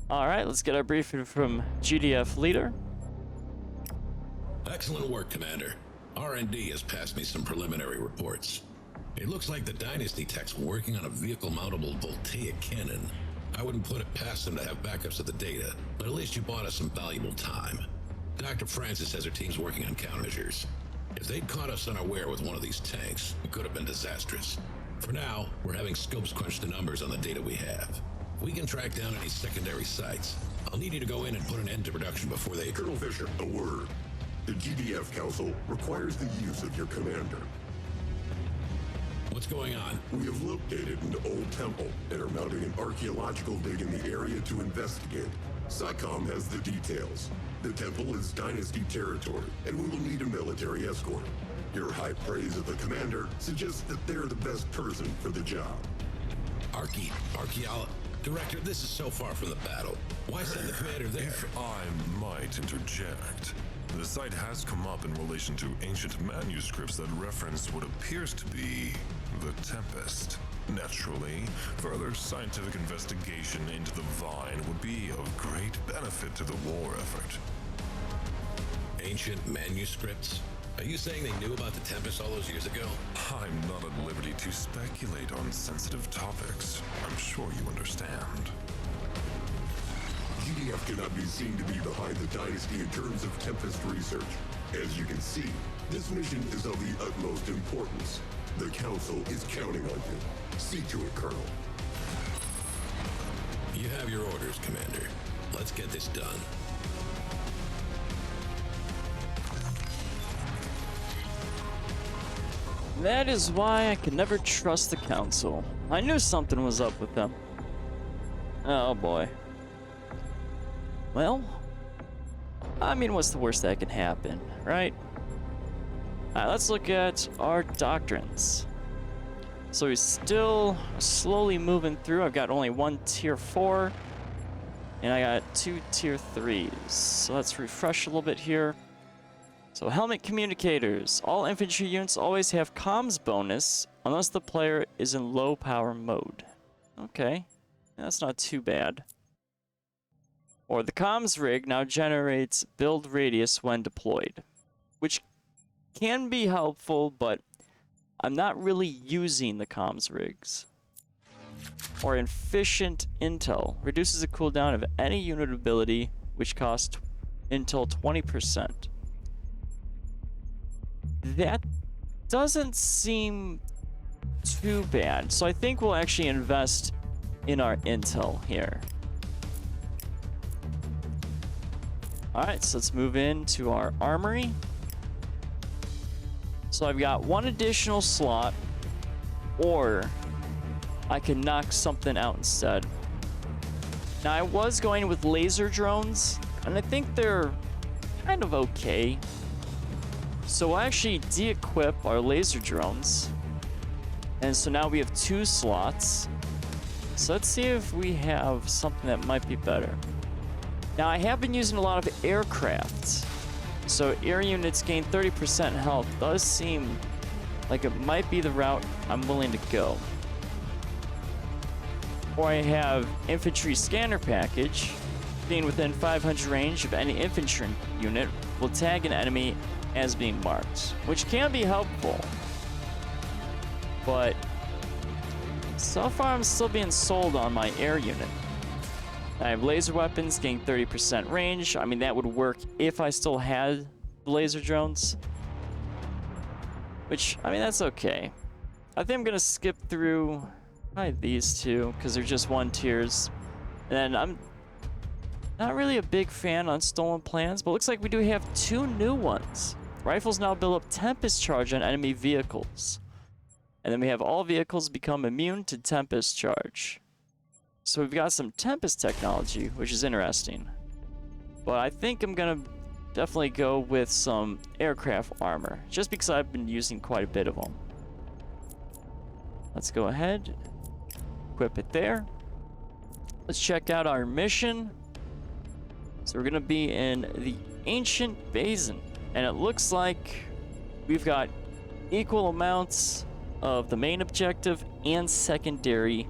Alright, let's get our briefing from GDF Leader. Excellent work, Commander. R&D has passed me some preliminary reports. It looks like the Dynasty tech's working on a vehicle-mountable voltaic cannon. I wouldn't put it past them to have backups of the data, but at least you bought us some valuable time. Dr. Francis says her team's working on countermeasures. If they'd caught us unaware with one of these tanks, it could have been disastrous. For now, we're having scopes crunch the numbers on the data we have. If we can track down any secondary sites, I'll need you to go in and put an end to production before they... Colonel Fisher, a word. The GDF Council requires the use of your commander. What's going on? We have located an old temple and are mounting an archaeological dig in the area to investigate. SciComm has the details. The temple is Dynasty territory, and we will need a military escort. Your high praise of the commander suggests that they're the best person for the job. Archaeology? Director, this is so far from the battle. Why send the commander there? If I might interject, the site has come up in relation to ancient manuscripts that reference what appears to be the Tempest. Naturally, further scientific investigation into the Vine would be of great benefit to the war effort. Ancient manuscripts? Are you saying they knew about the Tempest all those years ago? I'm not at liberty to speculate on sensitive topics. I'm sure you understand. GDF cannot be seen to be behind the Dynasty in terms of Tempest research. As you can see, this mission is of the utmost importance. The Council is counting on you. See to it, Colonel. You have your orders, Commander. Let's get this done. That is why I could never trust the Council. I knew something was up with them. Oh boy. Well, I mean, what's the worst that can happen, right? Alright, let's look at our doctrines. So he's still slowly moving through. I've got only one tier 4, and I got 2 tier 3s. So let's refresh a little bit here. So helmet communicators. All infantry units always have comms bonus unless the player is in low power mode. Okay, that's not too bad. Or the comms rig now generates build radius when deployed, which can be helpful, but I'm not really using the comms rigs. Or efficient intel reduces the cooldown of any unit ability, which costs intel 20%. That doesn't seem too bad, so I think we'll actually invest in our intel here. Alright, so let's move into our armory. So I've got one additional slot, or I can knock something out instead. Now I was going with laser drones, and I think they're kind of okay. So we'll actually de-equip our laser drones. And so now we have 2 slots. So let's see if we have something that might be better. Now I have been using a lot of aircraft. So air units gain 30% health. Does seem like it might be the route I'm willing to go. Or I have infantry scanner package. Being within 500 range of any infantry unit will tag an enemy as being marked, which can be helpful. But so far I'm still being sold on my air unit. I have laser weapons gain 30% range. I mean, that would work if I still had the laser drones. Which, I mean, that's okay. I think I'm gonna skip through probably these 2, because they're just 1 tiers. And then I'm not really a big fan on stolen plans, but looks like we do have 2 new ones. Rifles now build up Tempest charge on enemy vehicles. And then we have all vehicles become immune to Tempest charge. So we've got some Tempest technology, which is interesting. But I think I'm gonna definitely go with some aircraft armor, just because I've been using quite a bit of them. Let's go ahead, equip it there. Let's check out our mission. So we're gonna be in the Ancient Basin, and it looks like we've got equal amounts of the main objective and secondary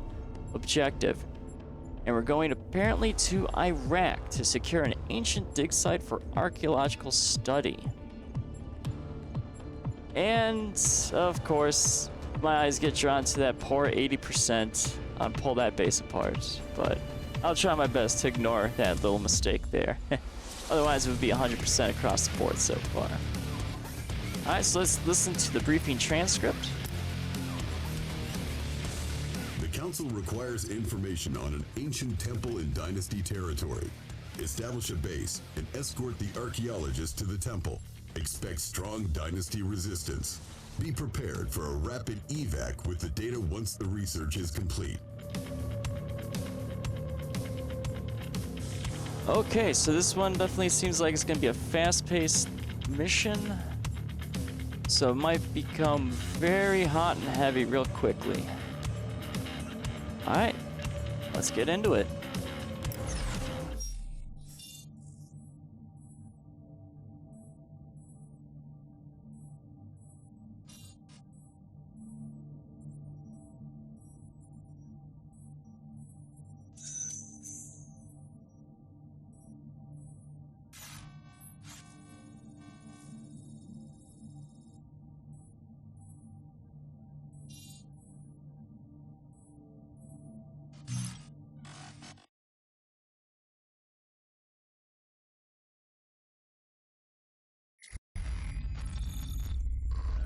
objective. And we're going apparently to Iraq to secure an ancient dig site for archaeological study. And, of course, my eyes get drawn to that poor 80% on pull that base apart. But I'll try my best to ignore that little mistake there. Otherwise, it would be 100% across the board so far. Alright, so let's listen to the briefing transcript. The Council requires information on an ancient temple in Dynasty territory. Establish a base and escort the archaeologists to the temple. Expect strong Dynasty resistance. Be prepared for a rapid evac with the data once the research is complete. Okay, so this one definitely seems like it's going to be a fast-paced mission. So it might become very hot and heavy real quickly. Alright, let's get into it.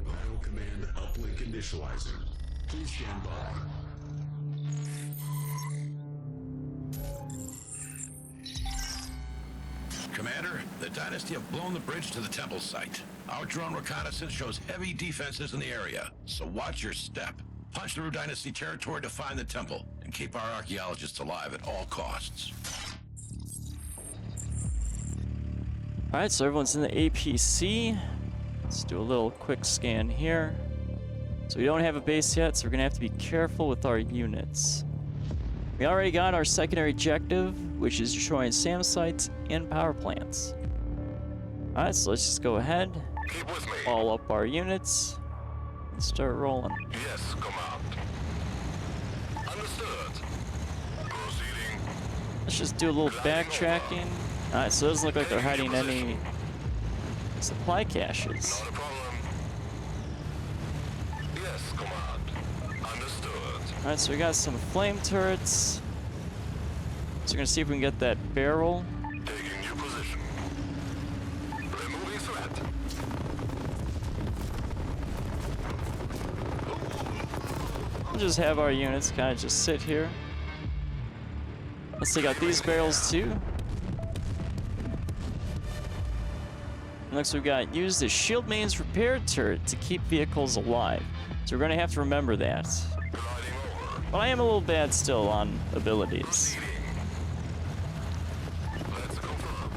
Battle Command uplink initializing. Please stand by. Commander, the Dynasty have blown the bridge to the temple site. Our drone reconnaissance shows heavy defenses in the area, so watch your step. Punch through Dynasty territory to find the temple, and keep our archaeologists alive at all costs. Alright, so everyone's in the APC. Let's do a little quick scan here. So we don't have a base yet, so we're gonna have to be careful with our units. We already got our secondary objective, which is destroying SAM sites and power plants. Alright, so let's just go ahead, Keep with me. all up our units, and start rolling. Yes, command. Understood. Proceeding. Let's just do a little backtracking. Alright, so it doesn't look like they're hiding any supply caches. Not a problem. Yes, command. Understood. Alright, so we got some flame turrets. So we're gonna see if we can get that barrel. Taking new position. Removing threat. We'll just have our units kind of just sit here. Let's take out these barrels too. Next we've got use the shield mains repair turret to keep vehicles alive. So we're gonna have to remember that. Gliding over. But I am a little bad still on abilities. Let's confirm.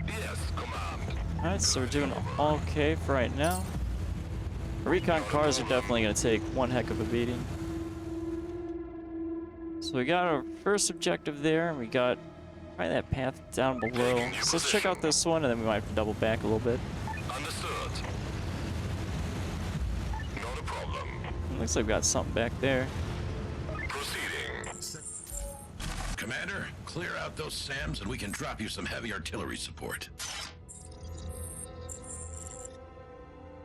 Yes, command. Alright, so we're doing okay for right now. The recon cars are definitely gonna take one heck of a beating. So we got our first objective there, and we got probably that path down below. So let's check out this one, and then we might have to double back a little bit. Understood. Not a problem. Looks like we got something back there. Proceeding. Commander, clear out those SAMs and we can drop you some heavy artillery support.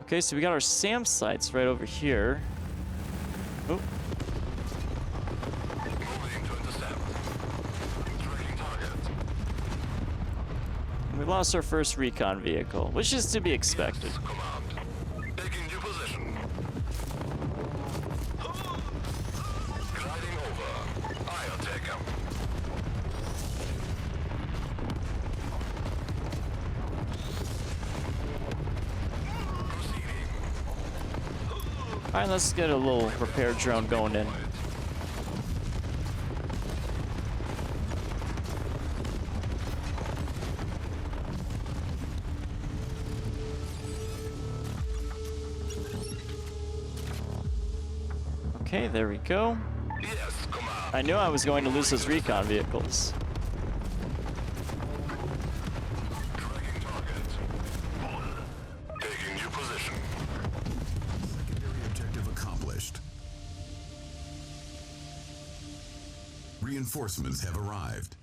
Okay, so we got our SAM sites right over here. Oh, Moving to intercept. Tracking target. we lost our first recon vehicle, which is to be expected. Yes, command. Taking new position. Gliding over. I'll take him. Proceeding. Alright, let's get a little repair drone going in. Okay, there we go. Yes, command. I knew I was going to lose those recon vehicles. Tracking target. Taking new position. Reinforcements have arrived.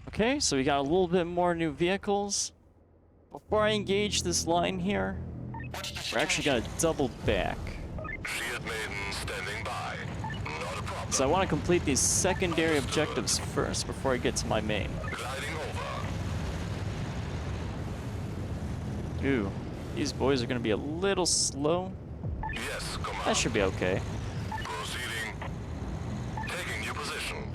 Okay, so we got a little bit more new vehicles. Before I engage this line here, we're actually gonna double back. Shield Maiden standing by. Not a problem. So I want to complete these secondary objectives first before I get to my main. Gliding over. Ooh, these boys are gonna be a little slow. Yes, come on. That should be okay. Proceeding. Taking new position.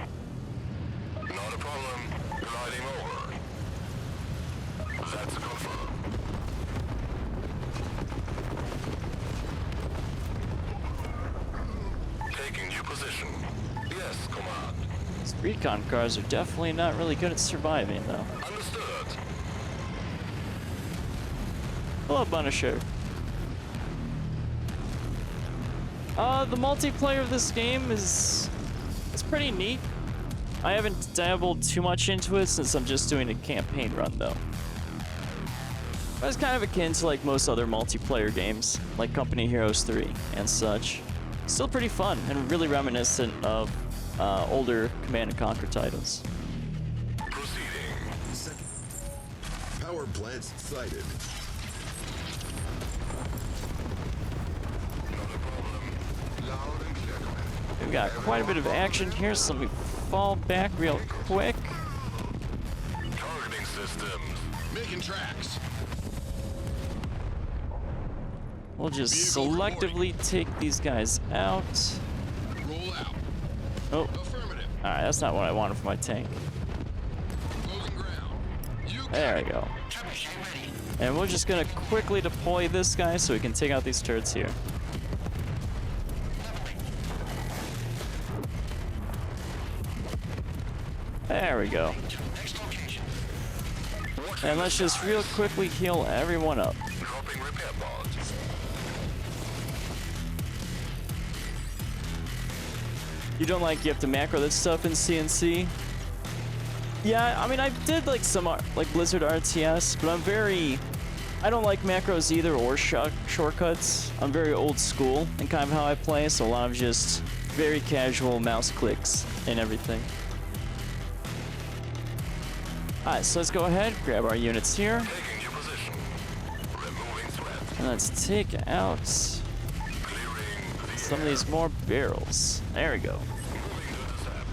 Not a problem. Gliding over. That's confirmed. Taking new position. Yes, command. These recon cars are definitely not really good at surviving, though. Understood. Hello, Punisher. The multiplayer of this game it's pretty neat. I haven't dabbled too much into it since I'm just doing a campaign run, though. But it's kind of akin to like most other multiplayer games, like Company Heroes 3 and such. Still pretty fun and really reminiscent of older Command & Conquer titles. Proceeding. Second. Power plants sighted. Not a problem. Loud and clear, command. We've got quite a bit of action here, so let me fall back real quick. Targeting systems. Making tracks. We'll just Vehicle selectively take these guys out. Roll out. Oh, Affirmative. alright, that's not what I wanted for my tank. Closing ground. You There we go. And we're just gonna quickly deploy this guy so we can take out these turrets here. There we go. And let's just real quickly heal everyone up. dropping repair pods. You don't like you have to macro that stuff in CNC? Yeah, I mean I did like some like Blizzard RTS, but I don't like macros either or shortcuts. I'm very old school in kind of how I play, so a lot of just very casual mouse clicks and everything. Alright, so let's go ahead, grab our units here, Taking new position. Removing threat. and let's take out Clearing the some of these more barrels. There we go. moving to the zap.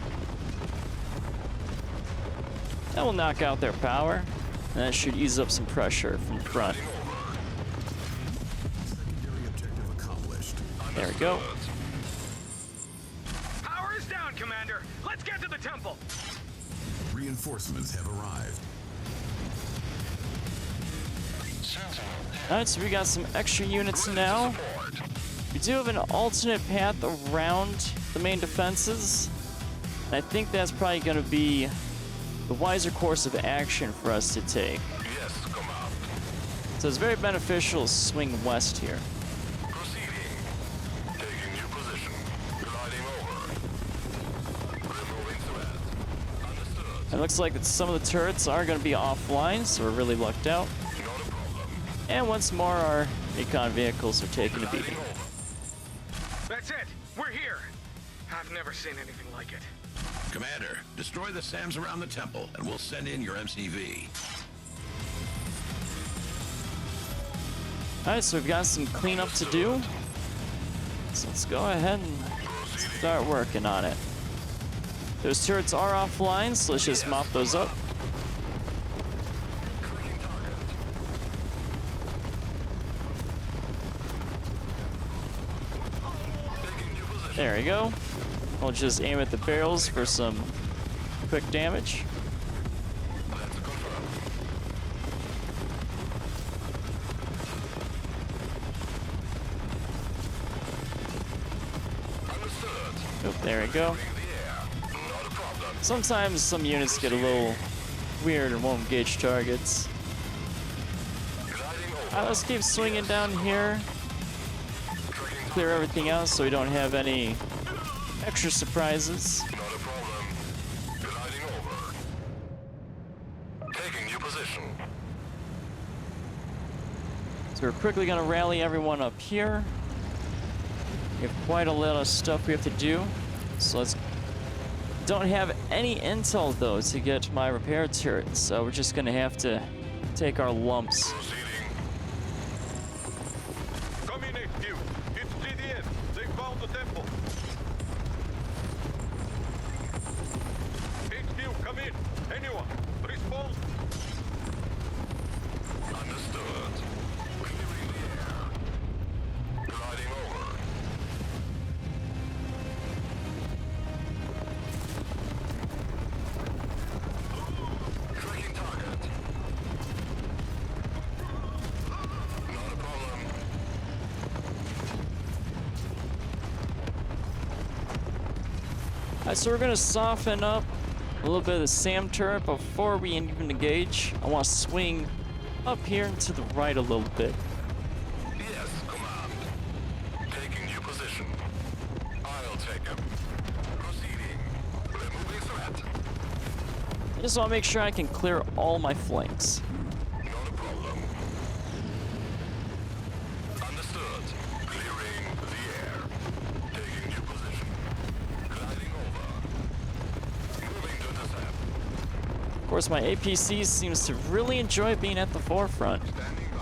That will knock out their power, and that should ease up some pressure from the front. Secondary objective accomplished. There we go. Power is down, Commander. Let's get to the temple. Reinforcements have arrived. Alright, so we got some extra units now. We do have an alternate path around the main defenses. And I think that's probably going to be the wiser course of action for us to take. Yes, command. So it's very beneficial to swing west here. Proceeding. Taking new position. Gliding over. Removing threat. Understood. It looks like that some of the turrets are going to be offline, so we're really lucked out. Not a problem. And once more, our recon vehicles are taking a beating. Gliding over. That's it. We're here. I've never seen anything like it. Commander, destroy the SAMs around the temple, and we'll send in your MCV. Alright, so we've got some cleanup to do. So let's go ahead and start working on it. Those turrets are offline, so let's just mop those up. There we go. We'll just aim at the barrels for some quick damage. Oop, there we go. Sometimes some units get a little weird and won't engage targets. Alright, let's keep swinging down here. Clear everything out so we don't have any extra surprises. Not a problem. Gliding over. Taking new position. So we're quickly going to rally everyone up here. We have quite a lot of stuff we have to do. So let's... Don't have any intel, though, to get my repair turret. So we're just going to have to take our lumps. Proceeding. Come in, HQ. It's GDF. They found the temple. HQ, come in. Anyone? Respond. Understood. Clearing the air. Gliding over. Tracking target. Not a problem. Alright, so we're going to soften up a little bit of the SAM turret before we even engage. I want to swing up here and to the right a little bit. Yes, command. Taking new position. I'll take him. Proceeding. Removing threat. I just want to make sure I can clear all my flanks. Not a problem. Understood. Clearing the air. Taking new position. Gliding over. Moving to intercept. Of course, my APC seems to really enjoy being at the forefront. Standing by.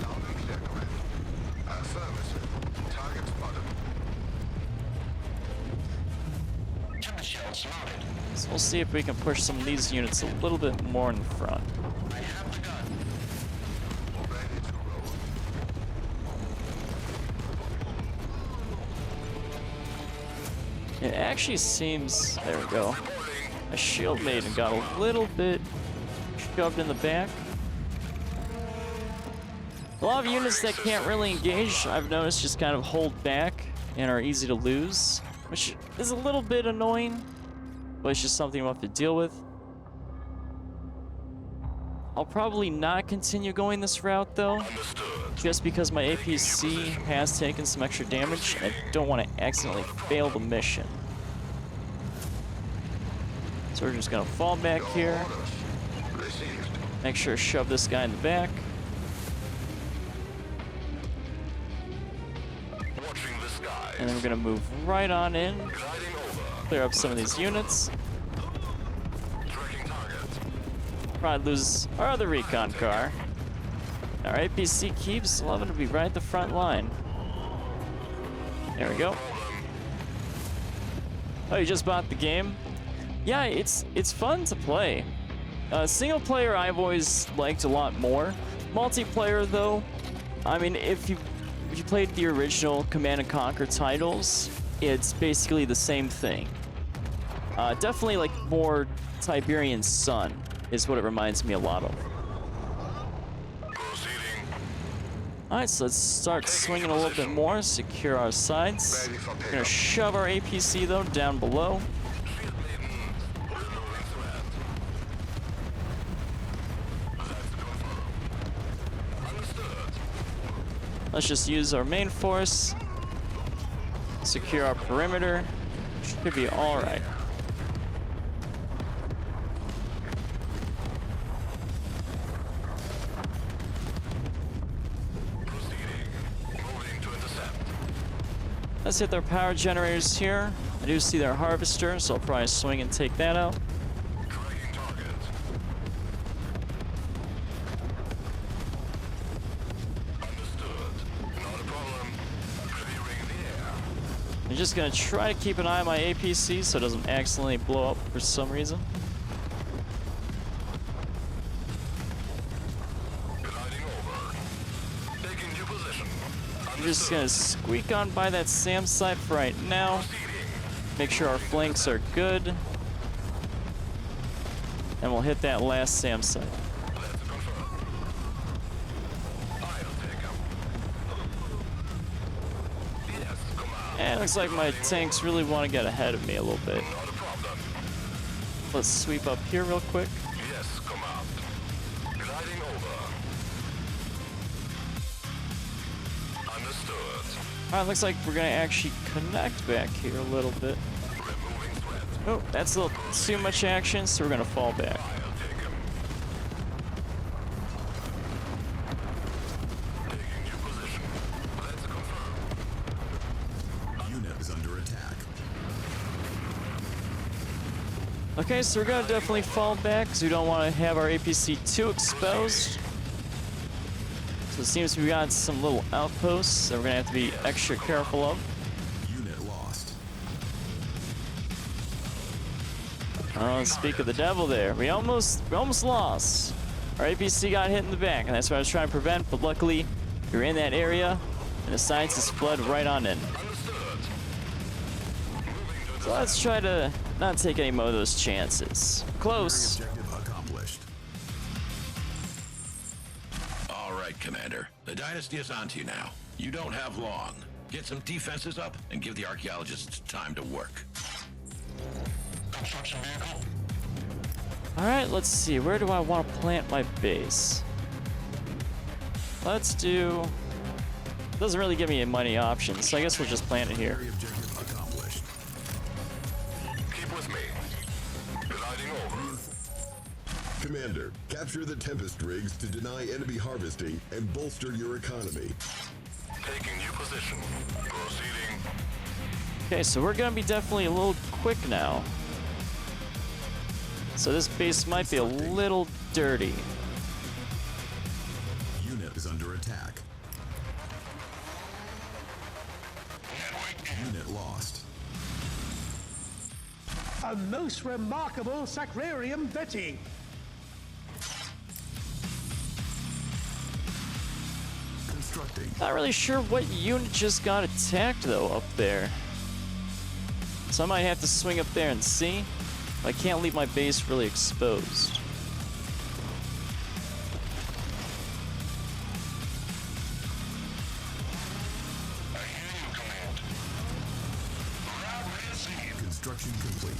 Loud and clear, command. Affirmative. Target spotted. So we'll see if we can push some of these units a little bit more in front. Ready to roll. It actually seems... There we go. Reporting. A shield maiden got a little bit shoved in the back. A lot of units that can't really engage, I've noticed, just kind of hold back and are easy to lose, which is a little bit annoying, but it's just something we'll have to deal with. I'll probably not continue going this route, though, Understood. just because my APC has taken some extra damage, and I don't want to accidentally fail the mission. So we're just gonna fall back here, Received. make sure to shove this guy in the back. Watching the skies. And then we're gonna move right on in, Gliding over. clear up some of these units. Tracking target. Probably lose our other recon car. Our APC keeps loving to be right at the front line. There we go. Oh, you just bought the game? Yeah, it's fun to play. Single player I've always liked a lot more. Multiplayer though, I mean, if you played the original Command and Conquer titles, it's basically the same thing. Definitely like more Tiberian Sun is what it reminds me a lot of. Proceeding. Alright, so let's start swinging a little bit more, secure our sides. Ready for We're gonna pickup. shove our APC though down below. Shield maiden. Removing threat. That's confirmed. Understood. Let's just use our main force, secure our perimeter. Should be alright. Proceeding. Moving to intercept. Let's hit their power generators here. I do see their harvester, so I'll probably swing and take that out. Tracking target. Understood. Not a problem. Clearing the air. I'm just gonna try to keep an eye on my APC so it doesn't accidentally blow up for some reason. Gliding over. Taking new position. I'm just gonna squeak on by that SAM site for right now. Proceeding. Make sure our flanks are good. And we'll hit that last SAM site. Let's confirm. I'll take him. Yes, command. And it looks like my tanks really want to get ahead of me a little bit. Not a problem. Let's sweep up here real quick. Yes, command. Gliding over. Understood. Alright, looks like we're gonna actually connect back here a little bit. Removing threat. Oh, that's a little too much action, so we're gonna fall back. I'll take him. Taking new position. Let's confirm. Okay, so we're gonna definitely fall back because we don't want to have our APC too exposed. So it seems we got some little outposts that we're gonna have to be extra careful of. Unit lost. Oh, speak of the devil there. We almost lost. Our APC got hit in the back, and that's what I was trying to prevent, but luckily we were in that area, and the scientists fled right on in. So let's try to not take any more of those chances. Close. Objective accomplished. All right, Commander. The Dynasty is on to you now. You don't have long. Get some defenses up and give the archaeologists time to work. Construction vehicle. Alright, let's see. Where do I want to plant my base? Let's do... Doesn't really give me many options, so I guess we'll just plant it here. Primary objective accomplished. Keep with me. Gliding over. Commander, capture the Tempest rigs to deny enemy harvesting and bolster your economy. Taking new position. Proceeding. Okay, so we're gonna be definitely a little quick now. So this base might be a little dirty. Unit is under attack. Unit lost. A most remarkable sacrarium vetting. Constructing. Not really sure what unit just got attacked though up there. So I might have to swing up there and see. I can't leave my base really exposed. Construction complete.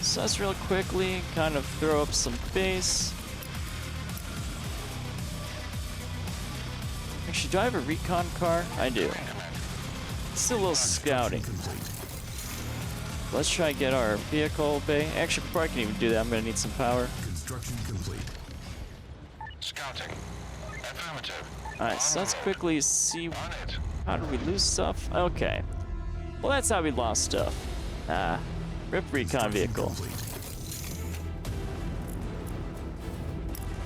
So let's real quickly kind of throw up some base. Actually, do I have a recon car? I do. Let's do a little scouting. Complete. Let's try and get our vehicle bay. Actually, before I can even do that, I'm gonna need some power. Construction complete. Scouting. Affirmative. Alright, so let's quickly see On it. how did we lose stuff. Okay. Well, that's how we lost stuff. Rip recon vehicle. Complete.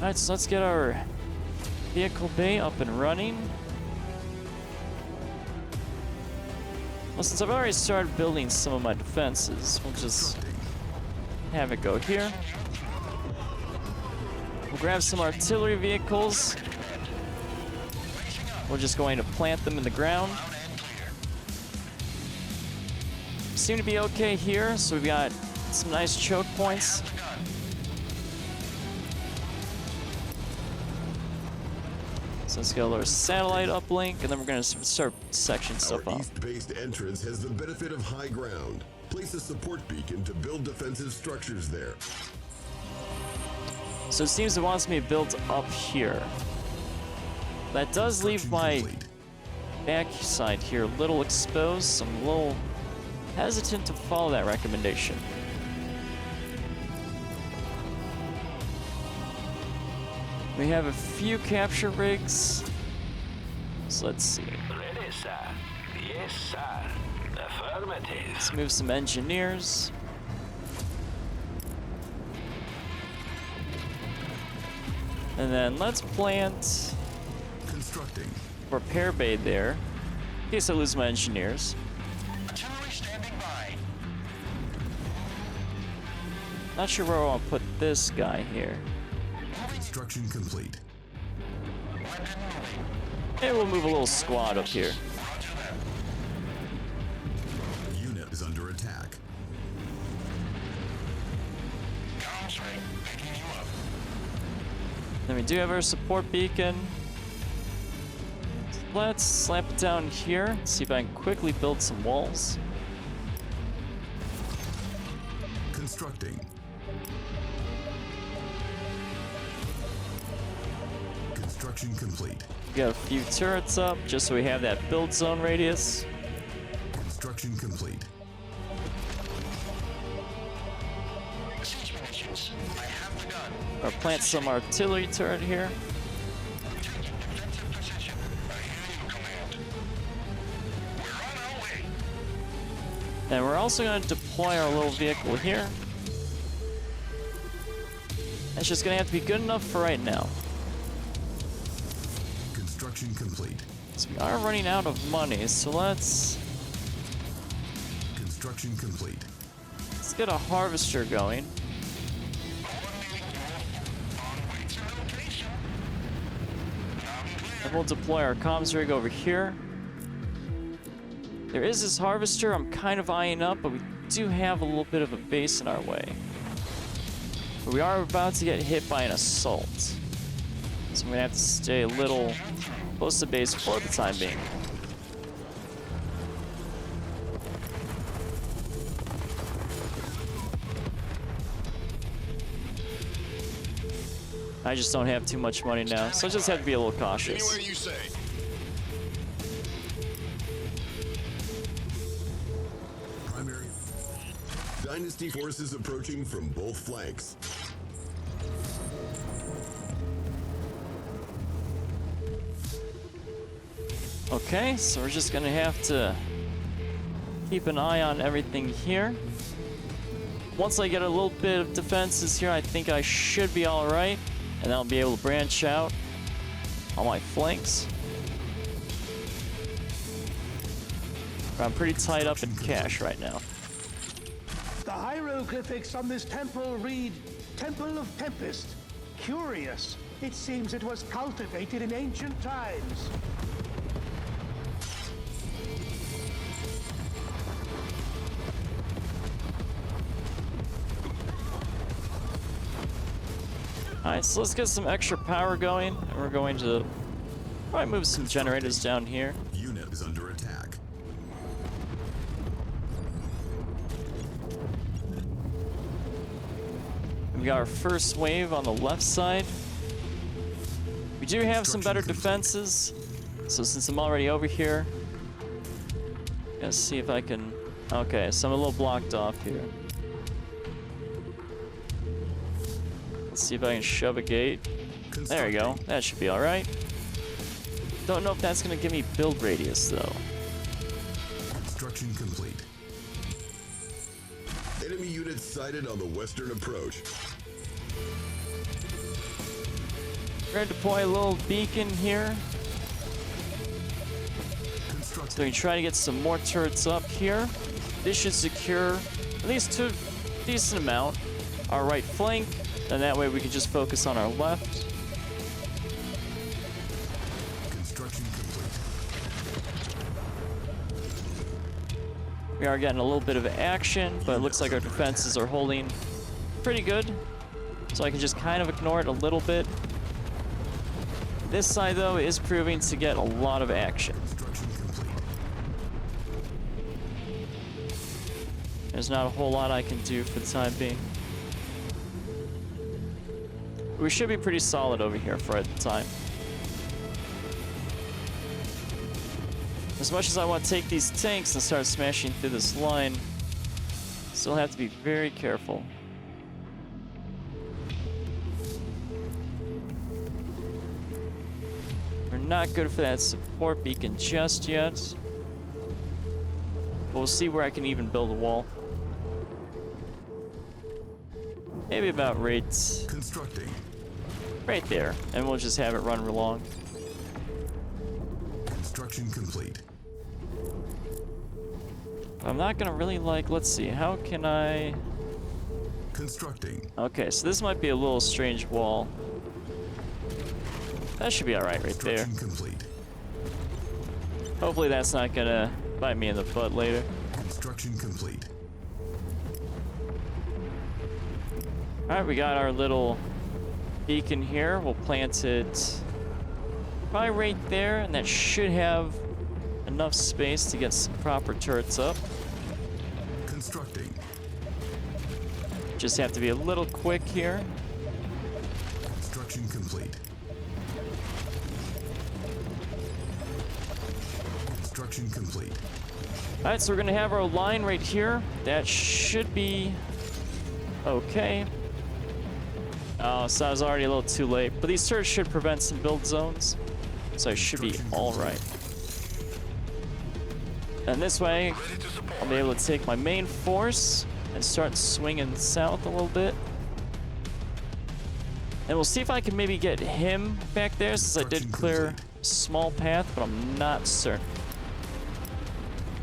Alright, so let's get our vehicle bay up and running. Well, since I've already started building some of my defenses, we'll just have it go here. We'll grab some artillery vehicles. We're just going to plant them in the ground. Seem to be okay here, so we've got some nice choke points. So let's get a little satellite uplink, and then we're gonna start sectioning stuff Our up. east-based entrance has the benefit of high ground. Place a support beacon to build defensive structures there. So it seems it wants me built up here. That does leave my Complete. back side here a little exposed, so I'm a little hesitant to follow that recommendation. We have a few capture rigs. So let's see. Ready, sir. Yes, sir. Affirmative. Let's move some engineers. And then let's plant Constructing. repair bay there, in case I lose my engineers. Artillery standing by. Not sure where I want to put this guy here. Construction complete. Weapon moving. Maybe we'll move a little squad up here. Roger that. Unit is under attack. Comms ring. Picking you up. Then we do have our support beacon. Let's slap it down here. See if I can quickly build some walls. Constructing. Construction complete. We got a few turrets up just so we have that build zone radius. Construction complete. Siege munitions. I have the gun. Or plant some artillery turret here. Taking defensive position. I hear you, Command. We're on our way. And we're also going to deploy our little vehicle here. It's just going to have to be good enough for right now. Construction complete. So we are running out of money, so let's Construction complete. get a harvester going. And we'll deploy our comms rig over here. There is this harvester I'm kind of eyeing up, but we do have a little bit of a base in our way. But we are about to get hit by an assault. So I'm gonna have to stay a little close to base for the time being. I just don't have too much money now, so I just have to be a little cautious. Anywhere you say. Primary. Dynasty forces approaching from both flanks. Okay, so we're just gonna have to keep an eye on everything here. Once I get a little bit of defenses here, I think I should be alright. And I'll be able to branch out on my flanks. But I'm pretty tied up in cash right now. The hieroglyphics on this temple read Temple of Tempest. Curious. It seems it was cultivated in ancient times. Alright, so let's get some extra power going. And we're going to probably move some generators down here. Unit is under attack. We got our first wave on the left side. We do have some better defenses. So since I'm already over here, let's see if I can... Okay, so I'm a little blocked off here. Let's see if I can shove a gate. There we go. That should be alright. Don't know if that's going to give me build radius, though. Construction complete. Enemy units sighted on the western approach. We're going to deploy a little beacon here. So we can try to get some more turrets up here. This should secure at least to a decent amount our right flank. And that way we can just focus on our left. Construction complete. We are getting a little bit of action, but it looks like our defenses are holding pretty good. So I can just kind of ignore it a little bit. This side, though, is proving to get a lot of action. Construction complete. There's not a whole lot I can do for the time being. We should be pretty solid over here for the time. As much as I want to take these tanks and start smashing through this line, still have to be very careful. We're not good for that support beacon just yet. But we'll see where I can even build a wall. Maybe about Constructing. right there, and we'll just have it run along. Construction complete. I'm not gonna really let's see, how can I... Constructing. Okay, so this might be a little strange wall. That should be alright right there. Construction complete. Hopefully that's not gonna bite me in the butt later. Construction complete. Alright, we got our little beacon here. We'll plant it probably right there, and that should have enough space to get some proper turrets up. Constructing. Just have to be a little quick here. Construction complete. Construction complete. Alright, so we're gonna have our line right here. That should be okay. Oh, so I was already a little too late. But these turrets should prevent some build zones. So I should be alright. And this way, I'll be able to take my main force and start swinging south a little bit. And we'll see if I can maybe get him back there, since I did clear a small path, but I'm not certain.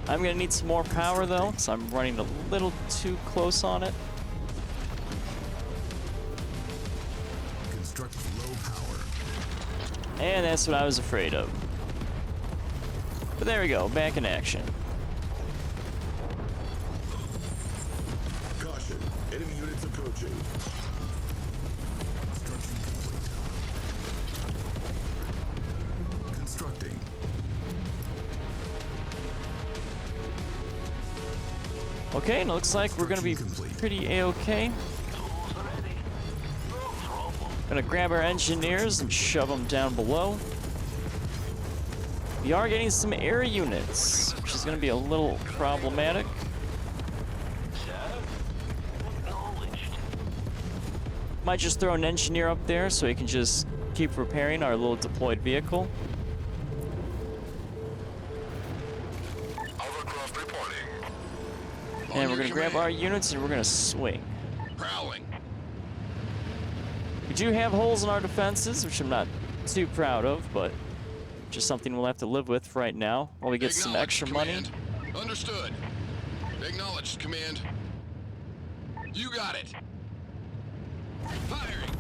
I'm gonna need some more power though, so I'm running a little too close on it. Construct low power. And that's what I was afraid of. But there we go, back in action. Caution, enemy units approaching. Construction complete. Constructing. Okay, and it looks like we're gonna be pretty A-okay. Gonna grab our engineers and shove them down below. We are getting some air units, which is gonna be a little problematic. Might just throw an engineer up there so he can just keep repairing our little deployed vehicle. Hovercraft reporting. And we're gonna grab our units and we're gonna swing. Prowling. We do have holes in our defenses, which I'm not too proud of, but just something we'll have to live with right now while we get some extra money. Understood. Acknowledged, Command. You got it. Firing.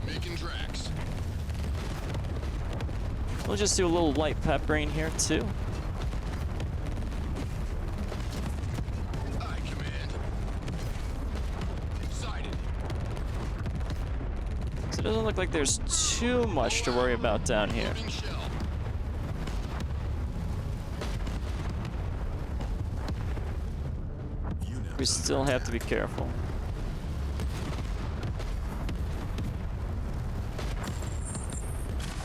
Making tracks. We'll just do a little light peppering here too. Aye, Command. Sighted. So it doesn't look like there's too much to worry about down here. Loading shell. We still have to be careful.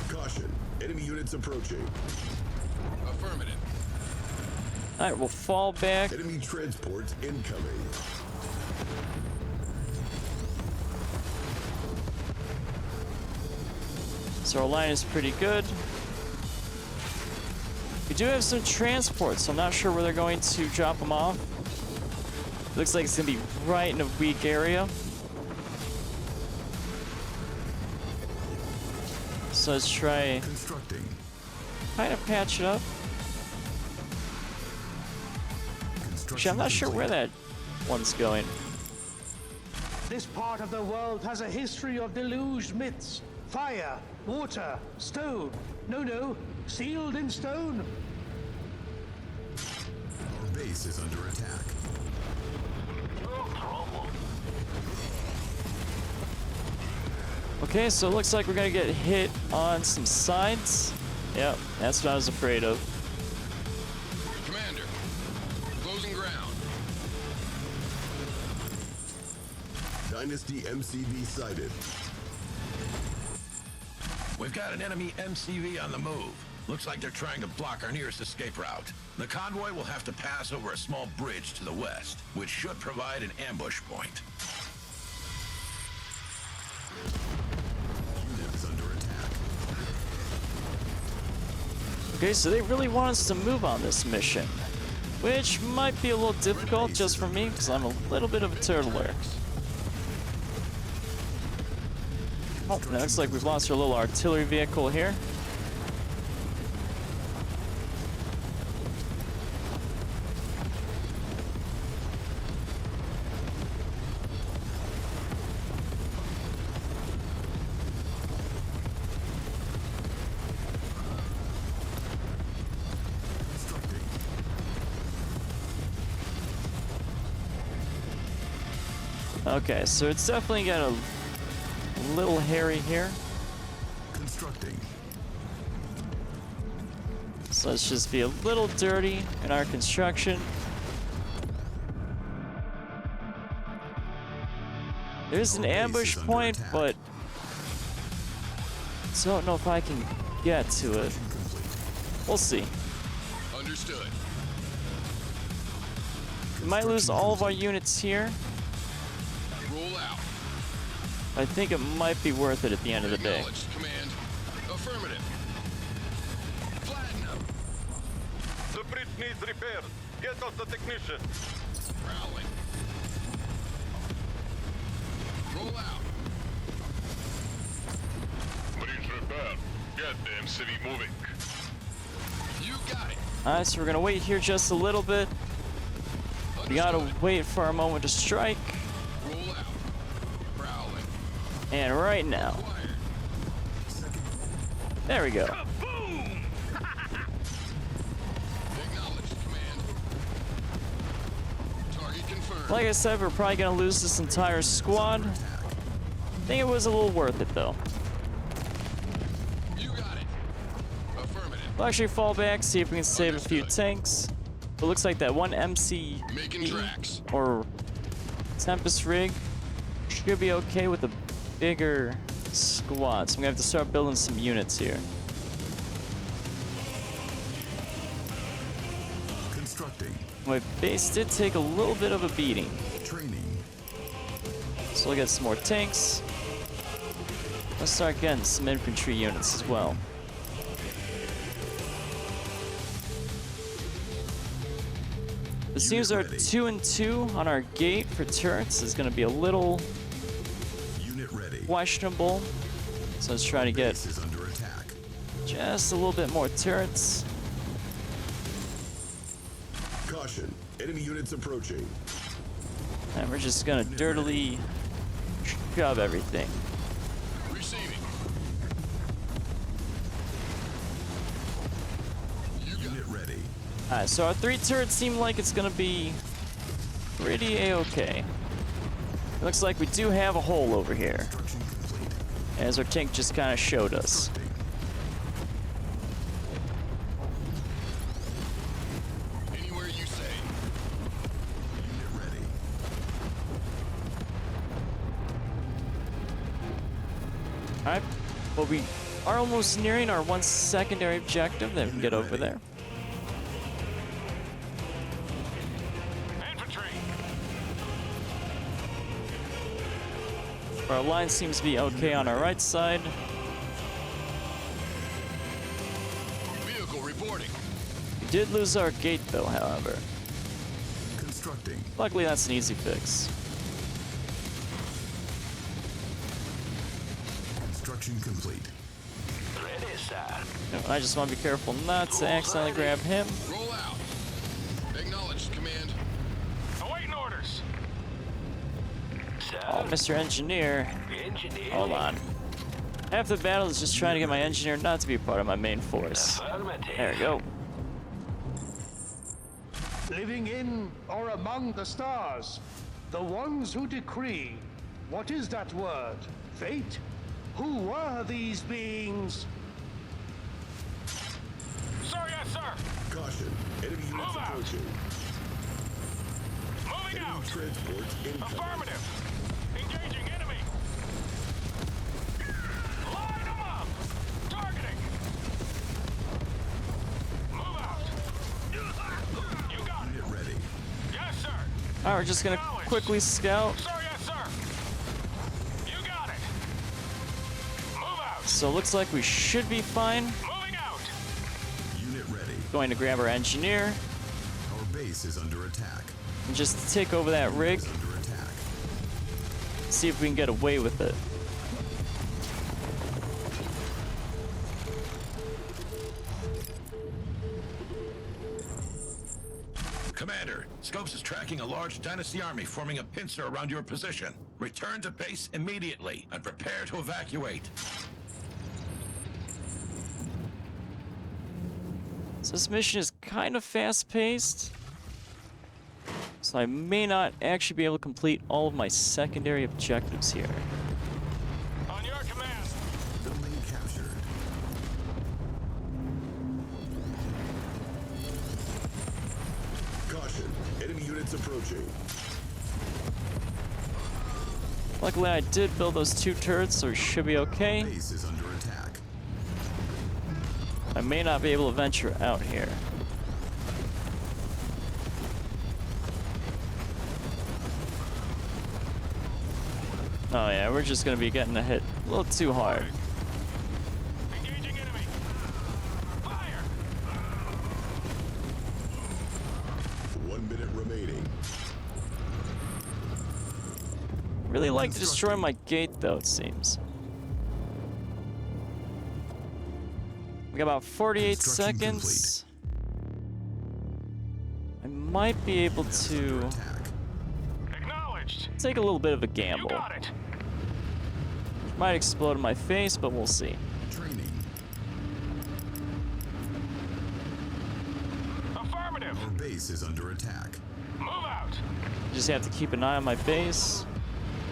Caution, enemy units approaching. Affirmative. Alright, we'll fall back. Enemy transports incoming. So our line is pretty good. We do have some transports, so I'm not sure where they're going to drop them off. Looks like it's gonna be right in a weak area. So let's try Constructing. kind of patch it up. Actually, I'm not sure where that one's going. This part of the world has a history of deluged myths. Fire, water, stone. No, sealed in stone. Our base is under attack. Okay, so it looks like we're gonna get hit on some sides. Yep, that's what I was afraid of. Commander. Closing ground. Dynasty MCV sighted. We've got an enemy MCV on the move. Looks like they're trying to block our nearest escape route. The convoy will have to pass over a small bridge to the west, which should provide an ambush point. Unit is under attack. Okay, so they really want us to move on this mission, which might be a little difficult just for me because I'm a little bit of a turtler. Oh, and it looks like we've lost our little artillery vehicle here. Okay, so it's definitely got a little hairy here. Constructing. So let's just be a little dirty in our construction. There's an ambush point, but don't know if I can get to it. We'll see. Understood. We might lose all of our units here. Roll out. I think it might be worth it at the end of the day. Acknowledged, Command. Affirmative. The bridge needs repairs. Get us a technician. Prowling. Roll out. Bridge repaired. Get the MCV moving. You got it. Alright, so we're gonna wait here just a little bit. We gotta wait for a moment to strike. Roll out. Prowling. And right now. Acquired. There we go. Acknowledged, command. Target confirmed. Like I said, we're probably gonna lose this entire squad. I think it was a little worth it though. You got it. Affirmative. We'll actually fall back, see if we can save a few tanks. But it looks like that one MC Making tracks. or Tempest rig should be okay with a bigger squad. So I'm gonna have to start building some units here. Constructing. My base did take a little bit of a beating. Training. So we'll get some more tanks. Let's start getting some infantry units as well. It seems our 2 and 2 on our gate for turrets is going to be a little Unit ready. questionable. So let's try to get Base is under attack. just a little bit more turrets. Caution. Enemy units approaching. And we're just going to dirtily shove everything. Receiving. Unit ready. Alright, so our 3 turrets seem like it's going to be pretty a-okay. It looks like we do have a hole over here, Construction complete. as our tank just kind of showed us. Anywhere you say. Unit ready. Alright, well we are almost nearing our one secondary objective, then we can get over there. Infantry. Our line seems to be okay on our right side. Vehicle reporting. We did lose our gate though, however. Constructing. Luckily that's an easy fix. Construction complete. Ready, sir. I just want to be careful not to accidentally grab him. Roll out. Acknowledged, command. Awaiting orders. Sir. Oh, Mr. Engineer. Engineering. Hold on. Half the battle is just trying to get my engineer not to be part of my main force. Affirmative. There we go. Living in or among the stars, the ones who decree. What is that word? Fate? Who were these beings? Sir, yes, sir. Caution. Enemy units Move out. approaching. Moving Enemy out. transports incoming. Affirmative. Engaging enemy. Line them up. Targeting. Move out. You got it. Unit ready. Yes, sir. Alright, we're just gonna quickly scout. Sir, yes, sir. You got it. Move out. So it looks like we should be fine. Moving out. Unit ready. Going to grab our engineer Our base is under attack. and just take over that rig. Is under attack. See if we can get away with it. Commander, Scopes is tracking a large Dynasty army forming a pincer around your position. Return to base immediately and prepare to evacuate. So this mission is kind of fast-paced. So I may not actually be able to complete all of my secondary objectives here. On your command. Building captured. Caution. Enemy units approaching. Luckily I did build those 2 turrets, so we should be okay. Base is under attack. I may not be able to venture out here. Oh yeah, we're just gonna be getting a hit a little too hard. Engaging enemy. Fire. Really like to destroy my gate, though, it seems. We got about 48 seconds. I might be able to Acknowledged. take a little bit of a You gamble. got it. Might explode in my face, but we'll see. Training. Affirmative. Our base is under attack. Move out. Just have to keep an eye on my base.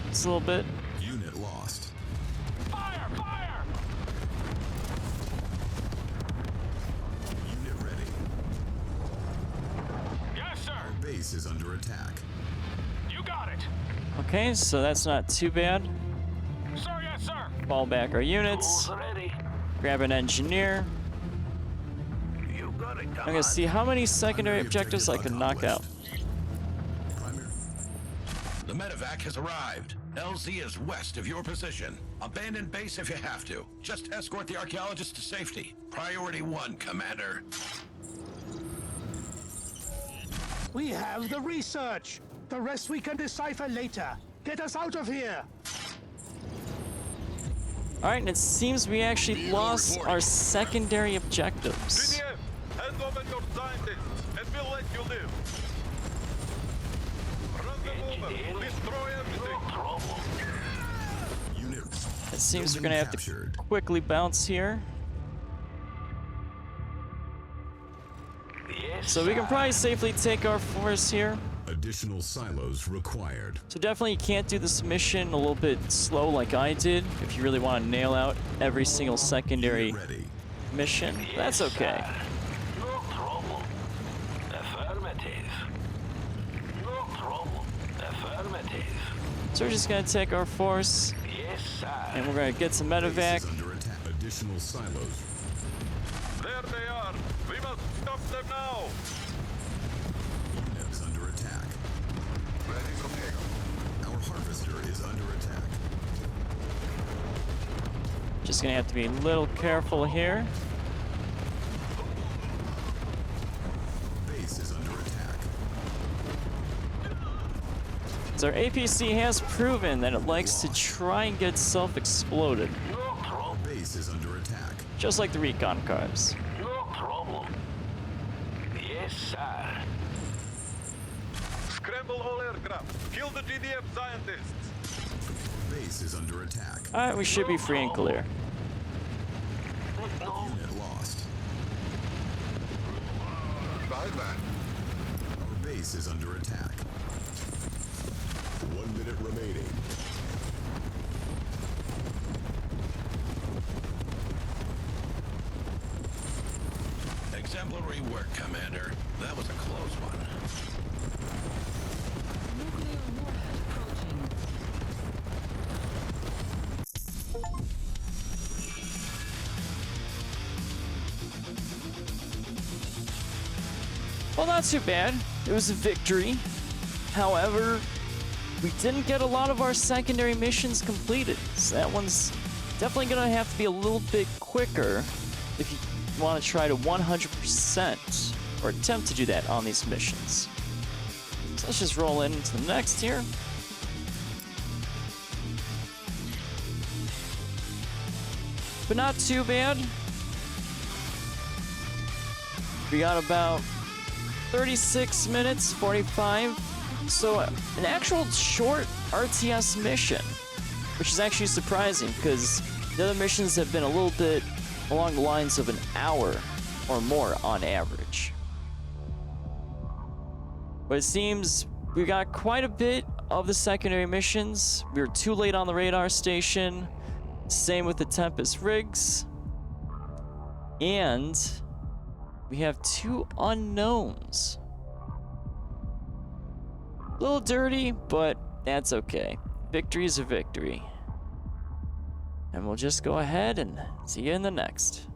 Just a little bit. Unit lost. Fire! Fire! Unit ready. Yes, sir. Our base is under attack. You got it. Okay, so that's not too bad. Sir, yes, sir. Fall back our units. Tools ready. Grab an engineer. You got it. I'm gonna see how many secondary objectives I can knock out. Primary. The medevac has arrived. LZ is west of your position. Abandon base if you have to. Just escort the archaeologist to safety. Priority 1, Commander. We have the research. The rest we can decipher later. Get us out of here. Alright, and it seems we actually lost our secondary objectives. GDF, hand over your scientists, and we'll let you live. Run them over. Destroy everything. Trouble. Unit. It seems we're Building gonna have captured. to quickly bounce here. Yes, So we can sir. probably safely take our force here. Additional silos required. So definitely you can't do this mission a little bit slow like I did if you really want to nail out every single secondary Unit ready. mission. That's Yes, okay. sir. No trouble. Affirmative. No trouble. Affirmative. So we're just gonna take our force Yes, sir. and we're gonna get some Base medevac. is under attack. Additional silos. There they are. We must stop them now. Units under attack. Our harvester is under attack. Just gonna have to be a little careful here. Base is under attack. So our APC has proven that it likes to try and get self-exploded, No trouble. Base is under attack. just like the recon cars. No trouble. Yes, sir. Scramble all aircraft. Kill the GDF scientists. Base is under attack. Alright, we should be free and clear. No. Unit lost. Our Base is under attack. 1 minute remaining. Exemplary work, Commander. That was a close one. Well, not too bad. It was a victory. However, we didn't get a lot of our secondary missions completed. So that one's definitely going to have to be a little bit quicker if you want to try to 100% or attempt to do that on these missions. So let's just roll into the next here. But not too bad. We got about 36 minutes, 45. So an actual short RTS mission, which is actually surprising because the other missions have been a little bit along the lines of an hour or more on average. But it seems we got quite a bit of the secondary missions. We were too late on the radar station. Same with the Tempest rigs. And we have 2 unknowns. A little dirty, but that's okay. Victory is a victory. And we'll just go ahead and see you in the next.